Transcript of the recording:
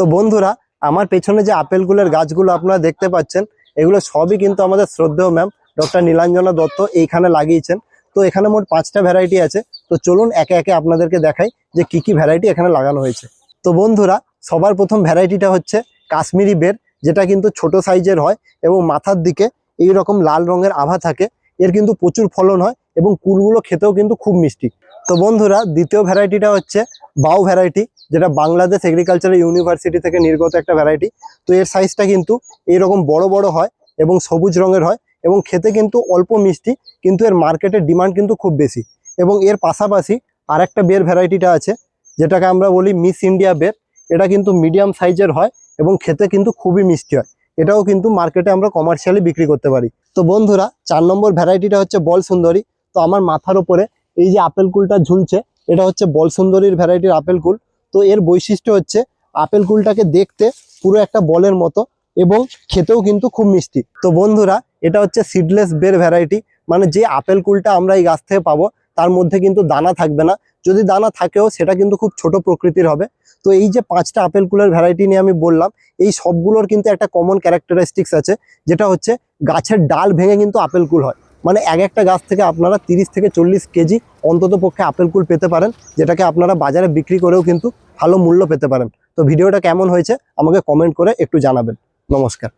তো বন্ধুরা, আমার পেছনে যে আপেলগুলোর গাছগুলো আপনারা দেখতে পাচ্ছেন, এগুলো সবই কিন্তু আমাদের শ্রদ্ধেয় ম্যাম ডক্টর নীলাঞ্জনা দত্ত এইখানে লাগিয়েছেন। তো এখানে মোট 5টা ভ্যারাইটি আছে। তো চলুন একে একে আপনাদেরকে দেখাই যে কি কি ভ্যারাইটি এখানে লাগানো হয়েছে। তো বন্ধুরা, সবার প্রথম ভ্যারাইটিটা হচ্ছে কাশ্মীরি বের, যেটা কিন্তু ছোট সাইজের হয় এবং মাথার দিকে এই রকম লাল রঙের আভা থাকে। এর কিন্তু প্রচুর ফলন হয় এবং কুলগুলো খেতেও কিন্তু খুব মিষ্টি। তো বন্ধুরা, দ্বিতীয় ভ্যারাইটিটা হচ্ছে বাউ ভ্যারাইটি, যেটা বাংলাদেশ এগ্রিকালচারাল ইউনিভার্সিটি থেকে নির্গত একটা ভ্যারাইটি। তো এর সাইজটা কিন্তু এইরকম বড় বড় হয় এবং সবুজ রঙের হয় এবং খেতে কিন্তু অল্প মিষ্টি, কিন্তু এর মার্কেটের ডিমান্ড কিন্তু খুব বেশি। এবং এর পাশাপাশি আরেকটা বের ভ্যারাইটিটা আছে, যেটাকে আমরা বলি মিস ইন্ডিয়া বের। এটা কিন্তু মিডিয়াম সাইজের হয় এবং খেতে কিন্তু খুবই মিষ্টি হয়। এটাও কিন্তু মার্কেটে আমরা কমার্শিয়ালি বিক্রি করতে পারি। তো বন্ধুরা, 4 নম্বর ভ্যারাইটিটা হচ্ছে বল সুন্দরী। তো আমার মাথার ওপরে এই যে আপেল কুলটা ঝুলছে, এটা হচ্ছে বল সুন্দরীর ভ্যারাইটির আপেল কুল। তো এর বৈশিষ্ট্য হচ্ছে আপেল কুলটাকে দেখতে পুরো একটা বলের মতো এবং খেতেও কিন্তু খুব মিষ্টি। তো বন্ধুরা, এটা হচ্ছে সিডলেস বের ভ্যারাইটি, মানে যে আপেল কুলটা আমরা এই গাছ থেকে পাবো তার মধ্যে কিন্তু দানা থাকবে না, যদি দানা থাকেও সেটা কিন্তু খুব ছোট প্রকৃতির হবে। তো এই যে 5টা আপেল কুলের ভ্যারাইটি নিয়ে আমি বললাম, এই সবগুলোর কিন্তু একটা কমন ক্যারেক্টারিস্টিক্স আছে, যেটা হচ্ছে গাছের ডাল ভেঙে কিন্তু আপেল কুল হয়। মানে একটা গাছ থেকে আপনারা 30 থেকে 40 কেজি অন্তত পক্ষে আপেল কুল পেতে পারেন, যেটাকে আপনারা বাজারে বিক্রি করেও কিন্তু ভালো মূল্য পেতে পারেন। তো ভিডিওটা কেমন হয়েছে আমাকে কমেন্ট করে একটু জানাবেন। নমস্কার।